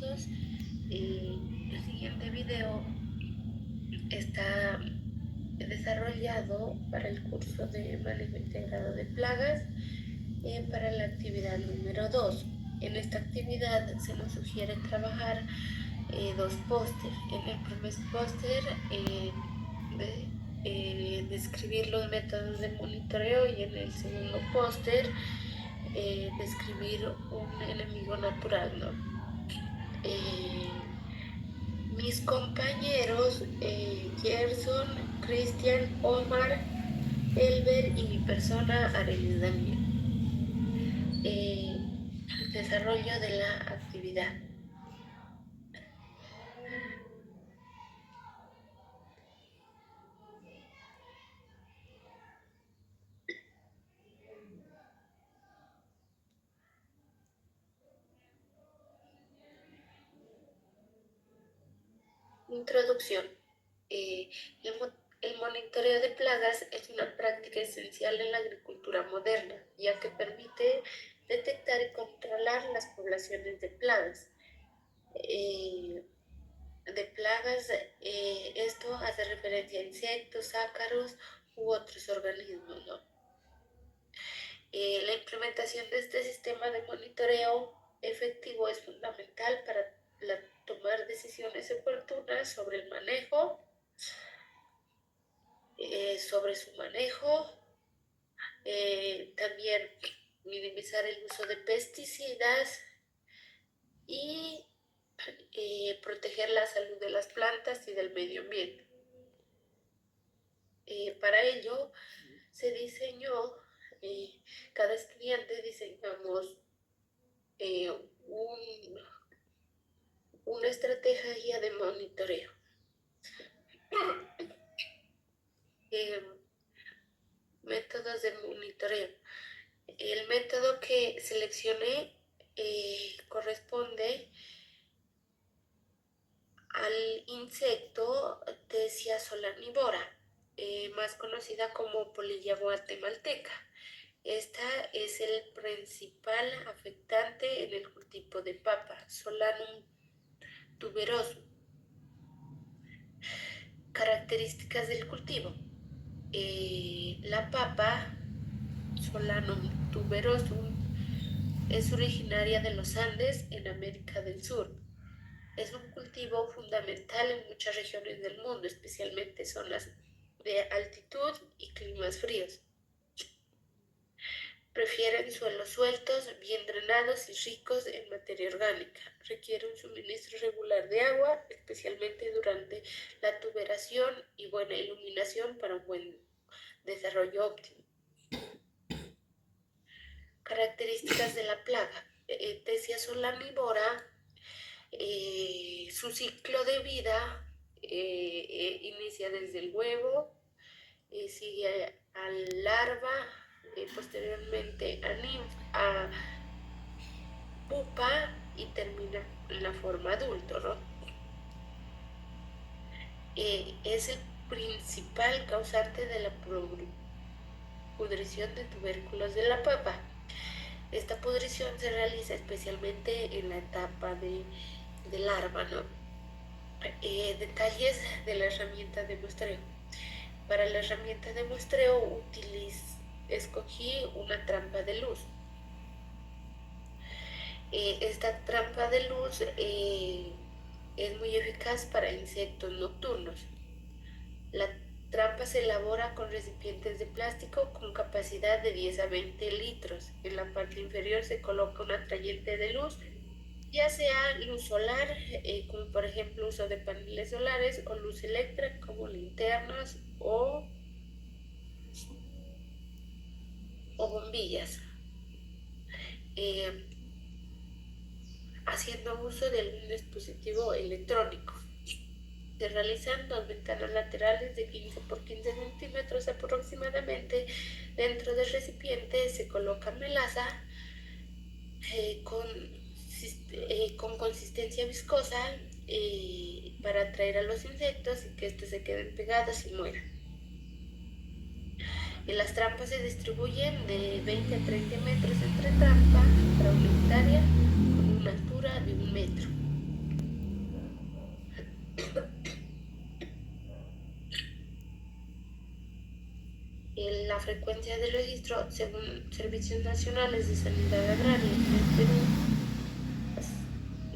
todos. El siguiente video está desarrollado para el curso de manejo integrado de plagas para la actividad número 2. En esta actividad se nos sugiere trabajar dos póster. En el primer póster describir los métodos de monitoreo y en el segundo póster describir un enemigo natural, ¿no? Mis compañeros Gerson, Cristian, Omar, Elber y mi persona Arelis Daniel. Desarrollo de la actividad. Introducción. El monitoreo de plagas es una práctica esencial en la agricultura moderna, ya que permite detectar y controlar las poblaciones de plagas. Esto hace referencia a insectos, ácaros u otros organismos, ¿no? La implementación de este sistema de monitoreo efectivo es fundamental para tomar decisiones oportunas sobre el manejo, sobre su manejo, también minimizar el uso de pesticidas y proteger la salud de las plantas y del medio ambiente. Para ello se diseñó, cada estudiante diseñamos una estrategia de monitoreo. Métodos de monitoreo. El método que seleccioné corresponde al insecto Thesia solanivora, más conocida como polilla guatemalteca. Esta es el principal afectante en el cultivo de papa, Solanum tuberosum. Características del cultivo. La papa, Solanum tuberosum, es originaria de los Andes en América del Sur. Es un cultivo fundamental en muchas regiones del mundo, especialmente zonas de altitud y climas fríos. Prefieren suelos sueltos, bien drenados y ricos en materia orgánica. Requiere un suministro regular de agua, especialmente durante la tuberación, y buena iluminación para un buen desarrollo óptimo. Características de la plaga. Thesia solanivora, su ciclo de vida inicia desde el huevo, sigue a larva, posteriormente a pupa y termina en la forma adulto, ¿no? Es el principal causante de la pudrición de tubérculos de la papa. Esta pudrición se realiza especialmente en la etapa de larva, ¿no? Detalles de la herramienta de muestreo. Para la herramienta de muestreo escogí una trampa de luz. Esta trampa de luz es muy eficaz para insectos nocturnos. La trampa se elabora con recipientes de plástico con capacidad de 10 a 20 litros. En la parte inferior se coloca un atrayente de luz, ya sea luz solar, como por ejemplo uso de paneles solares, o luz eléctrica como linternas o bombillas. Haciendo uso de algún dispositivo electrónico. Se realizan dos ventanas laterales de 15 por 15 centímetros aproximadamente. Dentro del recipiente se coloca melaza con consistencia viscosa para atraer a los insectos y que estos se queden pegados y mueran. Y las trampas se distribuyen de 20 a 30 metros entre trampa para una hectárea con una altura de 1 metro. la frecuencia de registro, según Servicios Nacionales de Sanidad Agraria en el Perú,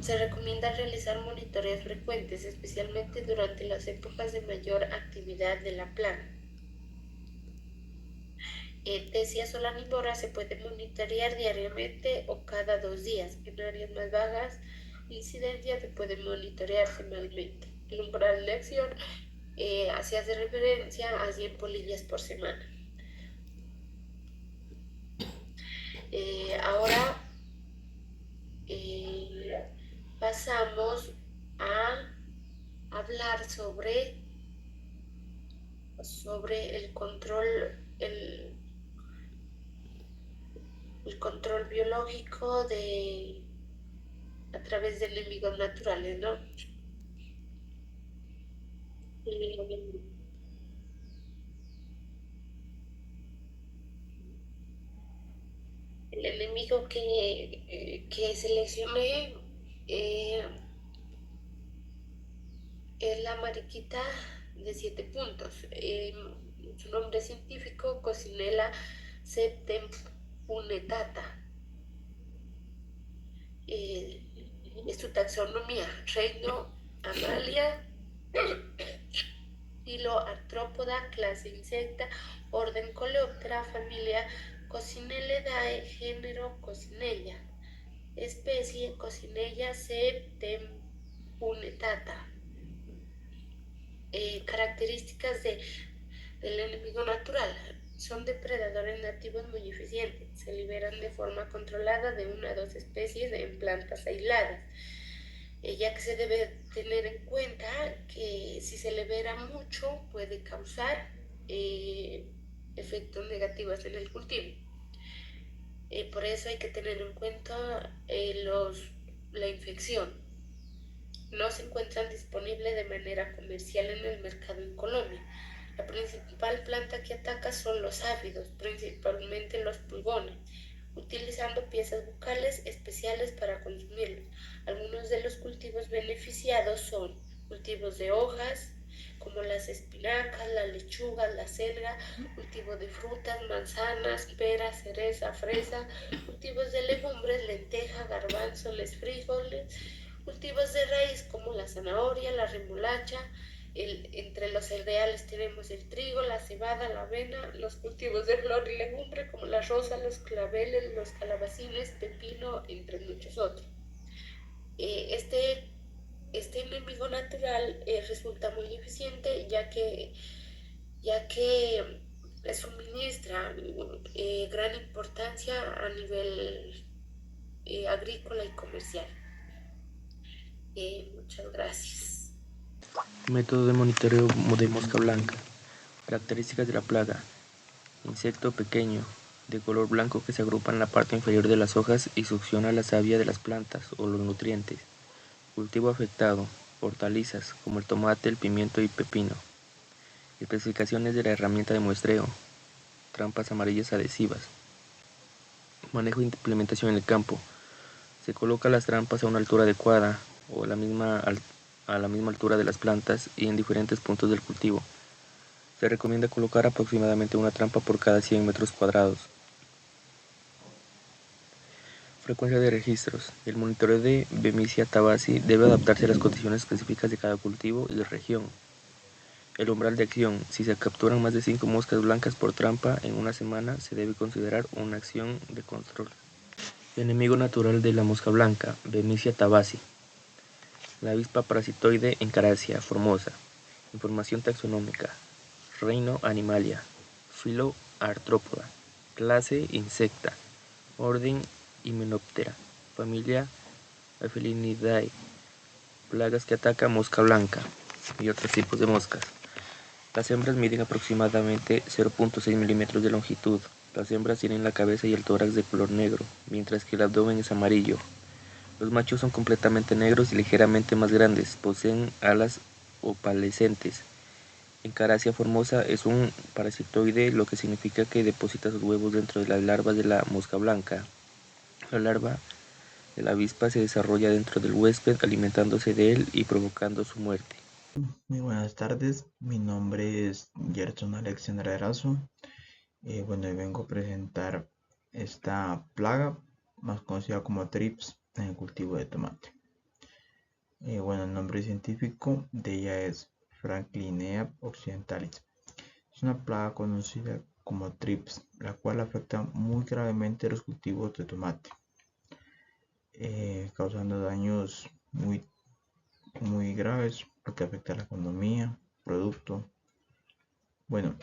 se recomienda realizar monitoreos frecuentes, especialmente durante las épocas de mayor actividad de la plaga. Tesia solanívora se puede monitorear diariamente o cada 2 días. En áreas más bajas, incidencia se puede monitorear semanalmente. El umbral de acción se hace referencia a 100 polillas por semana. Ahora pasamos a hablar sobre el control, el control biológico a través de enemigos naturales, ¿no? El enemigo que seleccioné es la mariquita de 7 puntos. Su nombre científico, Coccinella septempunetata. Es su taxonomía: reino Amalia, filo Artrópoda, clase Insecta, orden Coleoptera, familia Coccinellidae, género Coccinella, especie Coccinella septempunetata. Características del enemigo natural: son depredadores nativos muy eficientes, se liberan de forma controlada de 1 a 2 especies en plantas aisladas, ya que se debe tener en cuenta que si se libera mucho puede causar efectos negativos en el cultivo. Por eso hay que tener en cuenta la infección. No se encuentran disponibles de manera comercial en el mercado en Colombia. La principal planta que ataca son los áfidos, principalmente los pulgones, utilizando piezas bucales especiales para consumirlos. Algunos de los cultivos beneficiados son cultivos de hojas, como las espinacas, la lechuga, la selga, cultivo de frutas, manzanas, peras, cereza, fresa, cultivos de legumbres, lenteja, garbanzo, frijoles, cultivos de raíz como la zanahoria, la remolacha. Entre los cereales tenemos el trigo, la cebada, la avena, los cultivos de flor y legumbre como la rosa, los claveles, los calabacines, pepino, entre muchos otros. Este enemigo natural resulta muy eficiente ya que suministra gran importancia a nivel agrícola y comercial. Muchas gracias. Método de monitoreo de mosca blanca. Características de la plaga. Insecto pequeño, de color blanco, que se agrupa en la parte inferior de las hojas y succiona la savia de las plantas o los nutrientes. Cultivo afectado. Hortalizas, como el tomate, el pimiento y pepino. Especificaciones de la herramienta de muestreo. Trampas amarillas adhesivas. Manejo e implementación en el campo. Se coloca las trampas a una altura adecuada o a la misma altura de las plantas y en diferentes puntos del cultivo. Se recomienda colocar aproximadamente una trampa por cada 100 metros cuadrados. Frecuencia de registros. El monitoreo de Bemisia tabaci debe adaptarse a las condiciones específicas de cada cultivo y región. El umbral de acción. Si se capturan más de 5 moscas blancas por trampa en una semana, se debe considerar una acción de control. Enemigo natural de la mosca blanca, Bemisia tabaci. La avispa parasitoide en Carasia formosa. Información taxonómica. Reino Animalia. Filo Artrópoda. Clase Insecta. Orden Hymenoptera. Familia Aphelidae. Plagas que ataca mosca blanca y otros tipos de moscas. Las hembras miden aproximadamente 0.6 milímetros de longitud. Las hembras tienen la cabeza y el tórax de color negro, mientras que el abdomen es amarillo. Los machos son completamente negros y ligeramente más grandes, poseen alas opalescentes. En Carasia formosa es un parasitoide, lo que significa que deposita sus huevos dentro de las larvas de la mosca blanca. La larva de la avispa se desarrolla dentro del huésped, alimentándose de él y provocando su muerte. Muy buenas tardes, mi nombre es Gerson Alexander Erazo Bueno, hoy vengo a presentar esta plaga más conocida como trips en el cultivo de tomate. Bueno, el nombre científico de ella es Franklinea occidentalis. Es una plaga conocida como trips, la cual afecta muy gravemente los cultivos de tomate, causando daños muy graves porque afecta a la economía, producto. Bueno,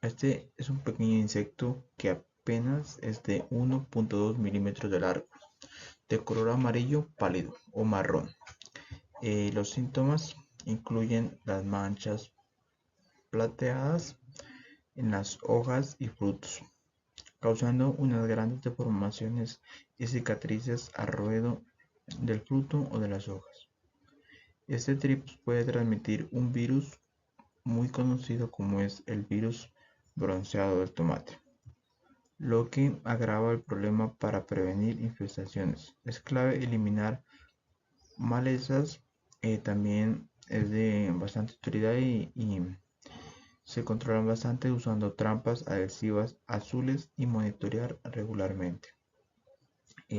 este es un pequeño insecto que apenas es de 1.2 milímetros de largo, de color amarillo pálido o marrón. Los síntomas incluyen las manchas plateadas en las hojas y frutos, causando unas grandes deformaciones y cicatrices alrededor del fruto o de las hojas. Este trips puede transmitir un virus muy conocido como es el virus bronceado del tomate, lo que agrava el problema. Para prevenir infestaciones es clave eliminar malezas. También es de bastante utilidad y se controlan bastante usando trampas adhesivas azules y monitorear regularmente.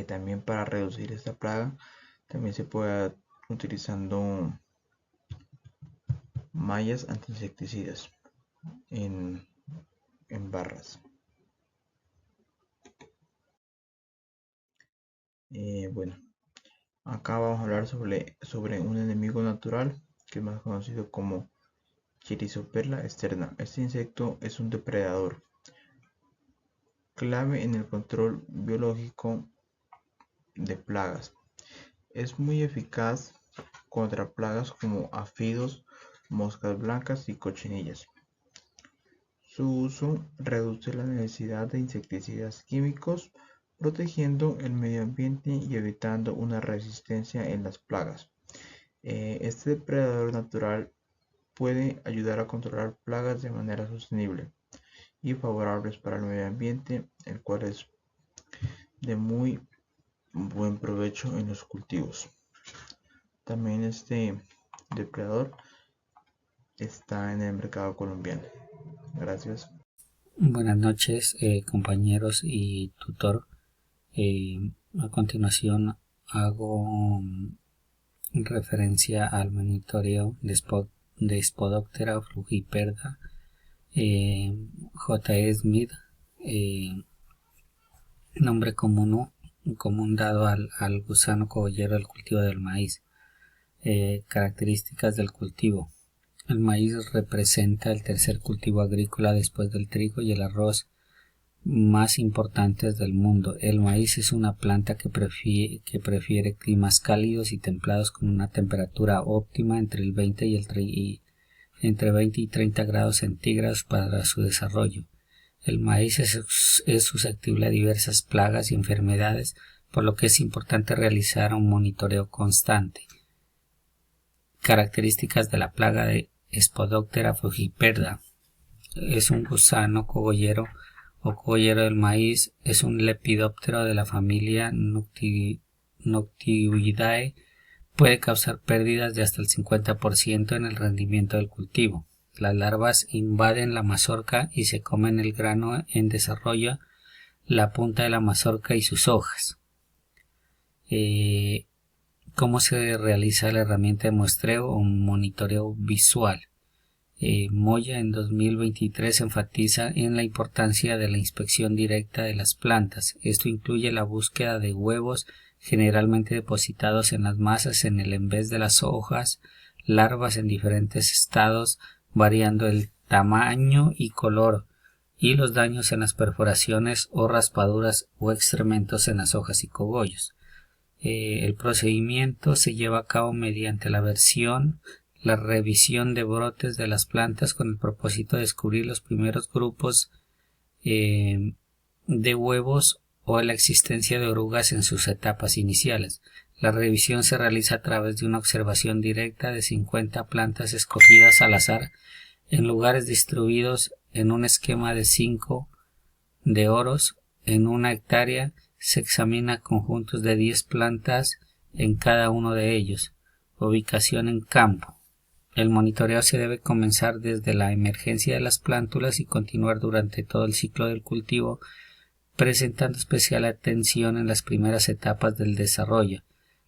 También para reducir esta plaga también se puede utilizando mallas antiinsecticidas en, en barras. Bueno, acá vamos a hablar sobre un enemigo natural que es más conocido como Chrysoperla externa. Este insecto es un depredador clave en el control biológico de plagas. Es muy eficaz contra plagas como áfidos, moscas blancas y cochinillas. Su uso reduce la necesidad de insecticidas químicos, protegiendo el medio ambiente y evitando una resistencia en las plagas. Este depredador natural puede ayudar a controlar plagas de manera sostenible y favorables para el medio ambiente, el cual es de muy buen provecho en los cultivos. También este depredador está en el mercado colombiano. Gracias. Buenas noches, compañeros y tutor. A continuación hago referencia al monitoreo de Spodoptera frugiperda J. Smith, nombre común dado al gusano cogollero del cultivo del maíz. Características del cultivo. El maíz representa el tercer cultivo agrícola después del trigo y el arroz más importantes del mundo. El maíz es una planta que prefiere climas cálidos y templados con una temperatura óptima entre 20 y 30 grados centígrados para su desarrollo. El maíz es susceptible a diversas plagas y enfermedades, por lo que es importante realizar un monitoreo constante. Características de la plaga de Spodoptera frugiperda. Es un gusano cogollero o cogollero del maíz. Es un lepidóptero de la familia Noctiidae. Puede causar pérdidas de hasta el 50% en el rendimiento del cultivo. Las larvas invaden la mazorca y se comen el grano en desarrollo, la punta de la mazorca y sus hojas. ¿Cómo se realiza la herramienta de muestreo o monitoreo visual? Moya en 2023 enfatiza en la importancia de la inspección directa de las plantas. Esto incluye la búsqueda de huevos generalmente depositados en las masas en el en vez de las hojas, larvas en diferentes estados, variando el tamaño y color, y los daños en las perforaciones o raspaduras o excrementos en las hojas y cogollos. El procedimiento se lleva a cabo mediante la revisión de brotes de las plantas con el propósito de descubrir los primeros grupos de huevos o la existencia de orugas en sus etapas iniciales. La revisión se realiza a través de una observación directa de 50 plantas escogidas al azar en lugares distribuidos en un esquema de 5 de oros en una hectárea. Se examina conjuntos de 10 plantas en cada uno de ellos. Ubicación en campo. El monitoreo se debe comenzar desde la emergencia de las plántulas y continuar durante todo el ciclo del cultivo, presentando especial atención en las primeras etapas del desarrollo.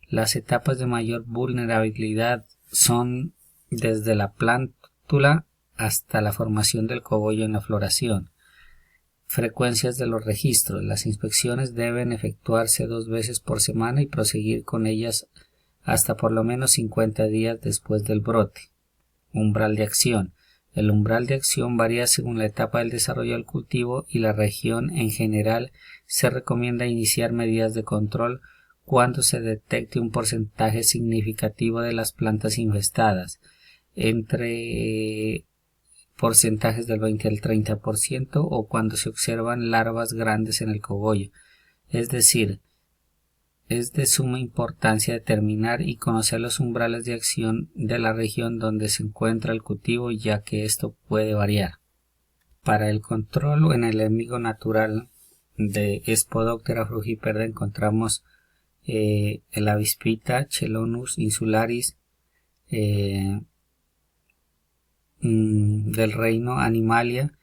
Las etapas de mayor vulnerabilidad son desde la plántula hasta la formación del cogollo en la floración. Frecuencias de los registros. Las inspecciones deben efectuarse 2 veces por semana y proseguir con ellas hasta por lo menos 50 días después del brote. Umbral de acción. El umbral de acción varía según la etapa del desarrollo del cultivo y la región. En general, se recomienda iniciar medidas de control cuando se detecte un porcentaje significativo de las plantas infestadas, entre porcentajes del 20 al 30%, o cuando se observan larvas grandes en el cogollo. Es decir, es de suma importancia determinar y conocer los umbrales de acción de la región donde se encuentra el cultivo, ya que esto puede variar. Para el control en el enemigo natural de Spodoptera frugiperda encontramos el avispita Chelonus insularis del reino Animalia,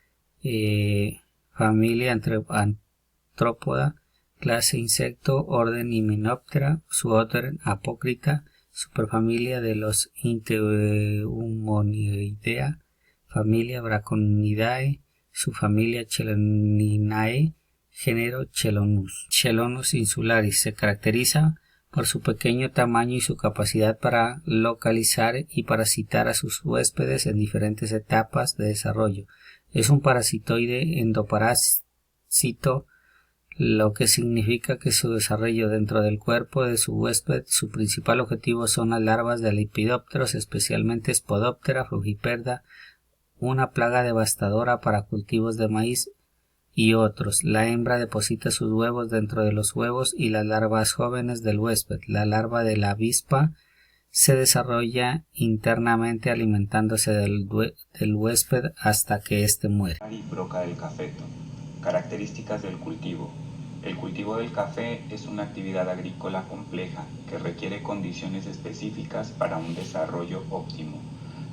familia Arthropoda, clase insecto, orden Hymenoptera, suborden Apócrita, superfamilia de los Inteumonidae, familia Braconidae, subfamilia Cheloninae, género Chelonus. Chelonus insularis se caracteriza por su pequeño tamaño y su capacidad para localizar y parasitar a sus huéspedes en diferentes etapas de desarrollo. Es un parasitoide endoparásito, lo que significa que su desarrollo dentro del cuerpo de su huésped, su principal objetivo son las larvas de lepidópteros, especialmente Spodoptera frugiperda, una plaga devastadora para cultivos de maíz y otros. La hembra deposita sus huevos dentro de los huevos y las larvas jóvenes del huésped. La larva de la avispa se desarrolla internamente alimentándose del huésped hasta que éste muere. Broca del cafeto. Características del cultivo. El cultivo del café es una actividad agrícola compleja que requiere condiciones específicas para un desarrollo óptimo.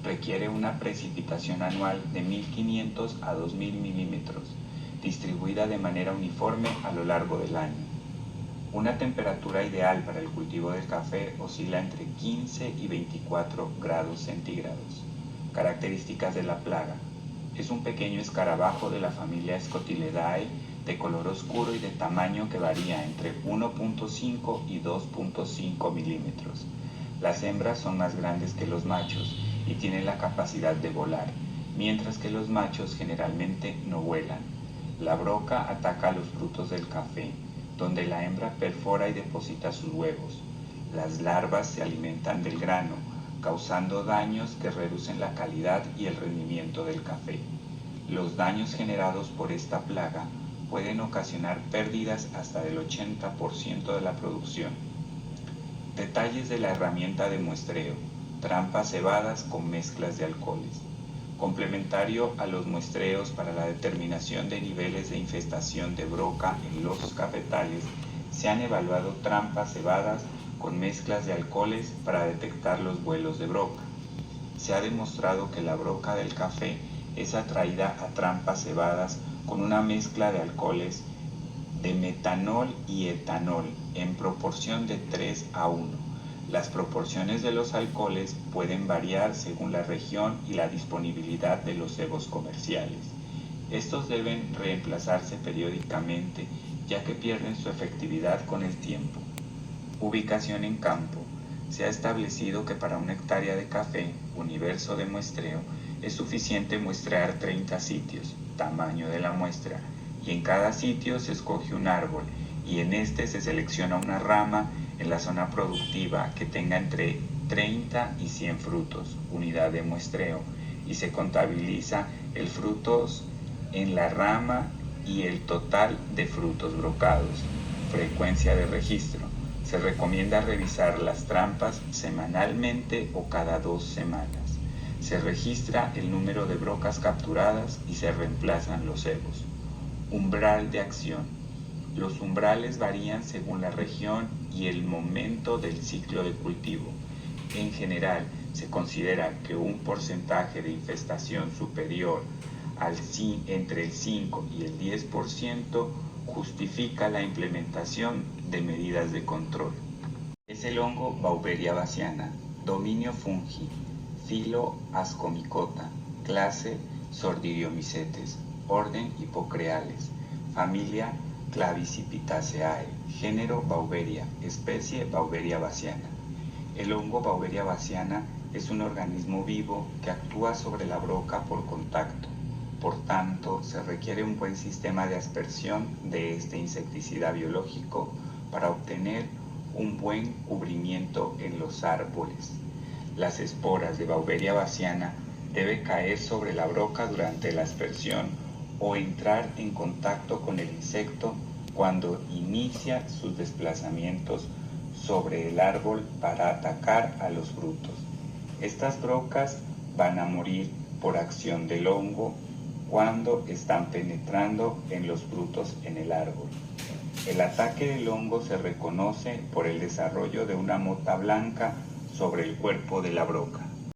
Requiere una precipitación anual de 1500 a 2000 milímetros, distribuida de manera uniforme a lo largo del año. Una temperatura ideal para el cultivo del café oscila entre 15 y 24 grados centígrados. Características de la plaga. Es un pequeño escarabajo de la familia Scotileidae de color oscuro y de tamaño que varía entre 1.5 y 2.5 milímetros. Las hembras son más grandes que los machos y tienen la capacidad de volar, mientras que los machos generalmente no vuelan. La broca ataca a los frutos del café, donde la hembra perfora y deposita sus huevos. Las larvas se alimentan del grano, causando daños que reducen la calidad y el rendimiento del café. Los daños generados por esta plaga pueden ocasionar pérdidas hasta del 80% de la producción. Detalles de la herramienta de muestreo: trampas cebadas con mezclas de alcoholes. Complementario a los muestreos para la determinación de niveles de infestación de broca en los cafetales, se han evaluado trampas cebadas con mezclas de alcoholes para detectar los vuelos de broca. Se ha demostrado que la broca del café es atraída a trampas cebadas con una mezcla de alcoholes de metanol y etanol en proporción de 3 a 1. Las proporciones de los alcoholes pueden variar según la región y la disponibilidad de los cebos comerciales. Estos deben reemplazarse periódicamente, ya que pierden su efectividad con el tiempo. Ubicación en campo. Se ha establecido que para una hectárea de café, universo de muestreo, es suficiente muestrear 30 sitios, tamaño de la muestra, y en cada sitio se escoge un árbol, y en este se selecciona una rama en la zona productiva que tenga entre 30 y 100 frutos, unidad de muestreo, y se contabiliza el frutos en la rama y el total de frutos brocados. Frecuencia de registro. Se recomienda revisar las trampas semanalmente o cada 2 semanas. Se registra el número de brocas capturadas y se reemplazan los cebos. Umbral de acción. Los umbrales varían según la región y el momento del ciclo de cultivo. En general, Se considera que un porcentaje de infestación superior entre el 5 y el 10% justifica la implementación de medidas de control. Es el hongo Beauveria bassiana, dominio fungi, filo Ascomycota, clase Sordidiomycetes, orden Hippocreales, familia Clavicipitaceae, género Beauveria, especie Beauveria bassiana. El hongo Beauveria bassiana es un organismo vivo que actúa sobre la broca por contacto. Por tanto, se requiere un buen sistema de aspersión de este insecticida biológico para obtener un buen cubrimiento en los árboles. Las esporas de Beauveria bassiana deben caer sobre la broca durante la aspersión o entrar en contacto con el insecto cuando inicia sus desplazamientos sobre el árbol para atacar a los frutos. Estas brocas van a morir por acción del hongo cuando están penetrando en los frutos en el árbol. El ataque del hongo se reconoce por el desarrollo de una mota blanca sobre el cuerpo de la broca.